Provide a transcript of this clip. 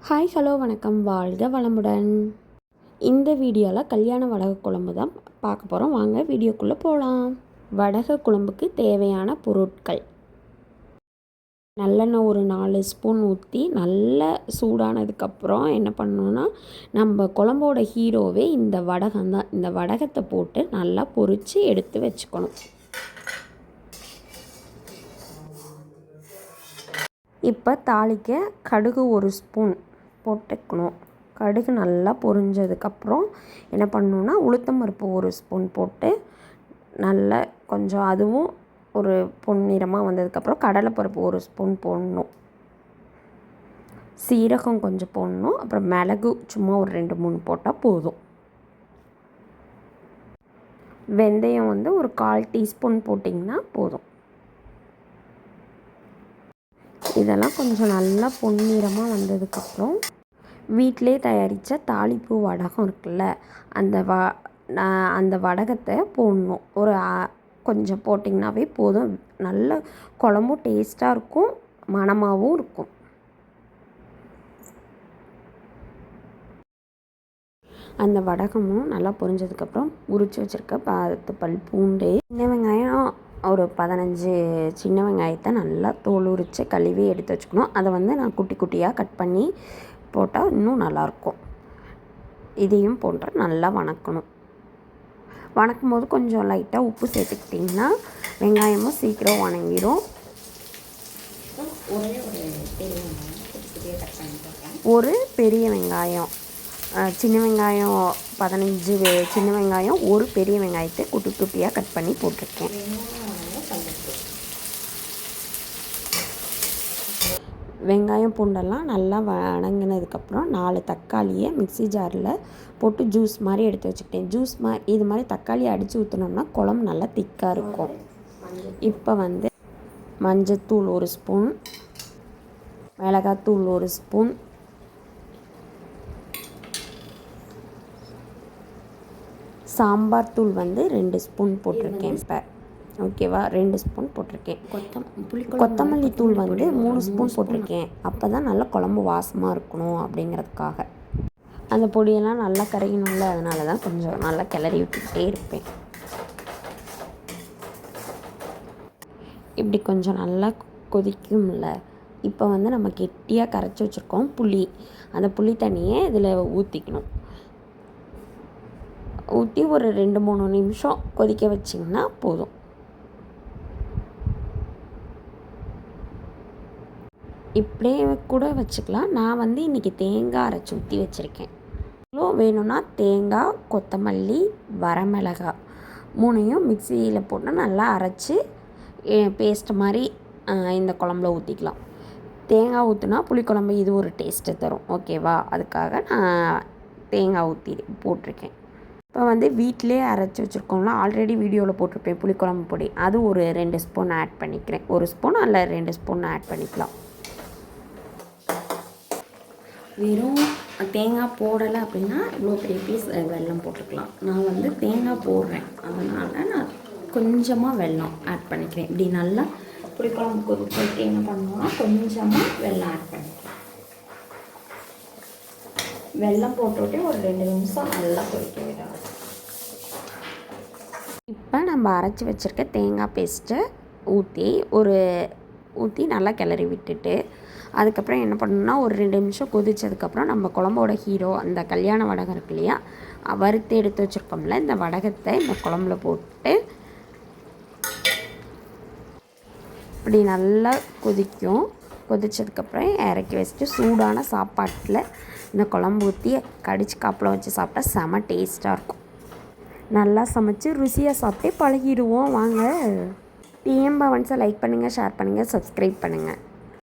Hi hello வணக்கம், வாழ்க வளமுடன். இந்த வீடியோவில் கல்யாண வடக குழம்பு தான் பார்க்க போகிறோம். வாங்க வீடியோக்குள்ளே போகலாம். வடக குழம்புக்கு தேவையான பொருட்கள்: நல்லெண்ணெய் ஒரு 4 ஸ்பூன் ஊற்றி நல்லா சூடானதுக்கப்புறம் என்ன பண்ணணுன்னா, நம்ம குழம்போட ஹீரோவே இந்த வடகம் தான். இந்த வடகத்தை போட்டு நல்லா பொரித்து எடுத்து வச்சுக்கணும். இப்போ தாளிக்க கடுகு 1 ஸ்பூன் போட்டுக்கணும். கடுகு நல்லா பொரிஞ்சதுக்கப்புறம் என்ன பண்ணணுன்னா, உளுத்தம் பருப்பு 1 ஸ்பூன் போட்டு நல்லா கொஞ்சம் அதுவும் ஒரு பொன்னிறமாக வந்ததுக்கப்புறம் கடலைப்பருப்பு 1 ஸ்பூன் போடணும். சீரகம் கொஞ்சம் போடணும். அப்புறம் மிளகு சும்மா ஒரு 2-3 போட்டால் போதும். வெந்தயம் ஒரு 1/4 டீஸ்பூன் போட்டிங்கன்னா போதும். இதெல்லாம் கொஞ்சம் நல்லா பொன்னிறமாக வந்ததுக்கப்புறம் வீட்டிலே தயாரித்த தாளிப்பு வடகம் இருக்குல்ல, அந்த வடகத்தை போடணும். கொஞ்சம் போட்டிங்கனாவே போதும். நல்ல குழம்பும் டேஸ்ட்டாக இருக்கும், மணமாகவும் இருக்கும். அந்த வடகமும் நல்லா பொரிஞ்சதுக்கப்புறம் உரித்து வச்சுருக்க 10 பல் பூண்டு, சின்ன வெங்காயம் ஒரு 15 சின்ன வெங்காயத்தை நல்லா தோல் உரித்து கழுவி எடுத்து வச்சுக்கணும். அதை நான் குட்டி குட்டியாக கட் பண்ணி போட்டால் இன்னும் நல்லாயிருக்கும். இதையும் போட்டு நல்லா வணக்கணும். வணக்கும் போது கொஞ்சம் லைட்டாக உப்பு சேர்த்துக்கிட்டிங்கன்னா வெங்காயமும் சீக்கிரம் வணங்கிடும். ஒரு பெரிய வெங்காயம், சின்ன வெங்காயம் 15 சின்ன வெங்காயம், ஒரு பெரிய வெங்காயத்தை குட்டி குட்டியாக கட் பண்ணி போட்டிருக்கேன். வெங்காயம் பூண்டெல்லாம் நல்லா வணங்கினதுக்கப்புறம் 4 தக்காளியை மிக்ஸி ஜாரில் போட்டு ஜூஸ் மாதிரி எடுத்து வச்சுக்கிட்டேன். இது மாதிரி தக்காளி அடித்து ஊற்றினோம்னா குழம்பு நல்லா திக்காக இருக்கும். இப்போ மஞ்சத்தூள் 1 ஸ்பூன், மிளகாத்தூள் 1 ஸ்பூன், சாம்பார் தூள் 2 ஸ்பூன் போட்டிருக்கேன். இப்போ ஓகேவா, 2 ஸ்பூன் போட்டிருக்கேன். கொத்தமல்லி தூள் 3 ஸ்பூன் போட்டிருக்கேன். அப்போ தான் நல்லா குழம்பு வாசமாக இருக்கணும் அப்படிங்கிறதுக்காக. அந்த பொடியெல்லாம் நல்லா கரையணும்ல, அதனால தான் கொஞ்சம் நல்லா கிளறி விட்டுக்கிட்டே இருப்பேன். இப்படி கொஞ்சம் நல்லா கொதிக்கும்ல, இப்போ நம்ம கெட்டியாக கரைச்சி வச்சுருக்கோம் புளி. அந்த புளி தண்ணியை இதில் ஊற்றிக்கணும். ஊற்றி ஒரு 2-3 நிமிஷம் கொதிக்க வச்சிங்கன்னா போதும். இப்படியே கூட வச்சுக்கலாம். நான் இன்றைக்கி தேங்காய் அரைச்சி ஊற்றி வச்சுருக்கேன். வேணும்னா தேங்காய், கொத்தமல்லி, வரமிளகாய் 3ஐயும் மிக்சியில் போட்டு நல்லா அரைச்சி பேஸ்ட் மாதிரி இந்த குழம்புல ஊற்றிக்கலாம். தேங்காய் ஊற்றினா புளிக்குழம்பு இது ஒரு டேஸ்ட்டு தரும். ஓகேவா, அதுக்காக நான் தேங்காய் ஊற்றி போட்டிருக்கேன். இப்போ வீட்டிலே அரைச்சி வச்சுருக்கோம்ல, ஆல்ரெடி வீடியோவில் போட்டிருப்பேன் புளிக்குழம்பு பொடி, அது ஒரு 2 ஸ்பூன் ஆட் பண்ணிக்கிறேன். 1 ஸ்பூன் அல்ல 2 ஸ்பூன் ஆட் பண்ணிக்கலாம். வெறும் தேங்காய் போடலை அப்படின்னா இவ்வளோ பெரிய பீஸ் வெல்லம் போட்டுக்கலாம். நான் தேங்காய் போடுறேன், அதனால் நான் கொஞ்சமாக வெல்லம் ஆட் பண்ணிக்கிறேன். இப்படி நல்லா புளிக்குழம்பு கொதிச்சுட்டு என்ன பண்ணுவோம்னா கொஞ்சமாக வெல்லம் ஆட் பண்ணிக்கலாம். வெல்லம் போட்டுவிட்டு ஒரு 2 நிமிஷம் நல்லா கொதிக்க விடணும். இப்போ நம்ம அரைச்சி வச்சுருக்க தேங்காய் பேஸ்ட்டை ஊற்றி நல்லா கிளறி விட்டுட்டு அதுக்கப்புறம் என்ன பண்ணணும்னா ஒரு 2 நிமிஷம் கொதித்ததுக்கப்புறம் நம்ம குழம்போட ஹீரோ அந்த கல்யாண வடகம் இருக்கு இல்லையா, வறுத்து எடுத்து வச்சுருக்கோம்ல, இந்த வடகத்தை இந்த குழம்புல போட்டு இப்படி நல்லா கொதிக்கும். கொதித்ததுக்கப்புறம் இறக்கி வச்சுட்டு சூடான சாப்பாட்டில் இந்த குழம்பு ஊற்றி கடிச்சு காப்பில் வச்சு சாப்பிட்டா செம டேஸ்ட்டாக இருக்கும். நல்லா சமைச்சு ருசியாக சாப்பிட்டே பழகிடுவோம். வாங்க. டிஎம் பவன்ஸை லைக் பண்ணுங்கள், ஷேர் பண்ணுங்கள், சப்ஸ்கிரைப் பண்ணுங்கள்.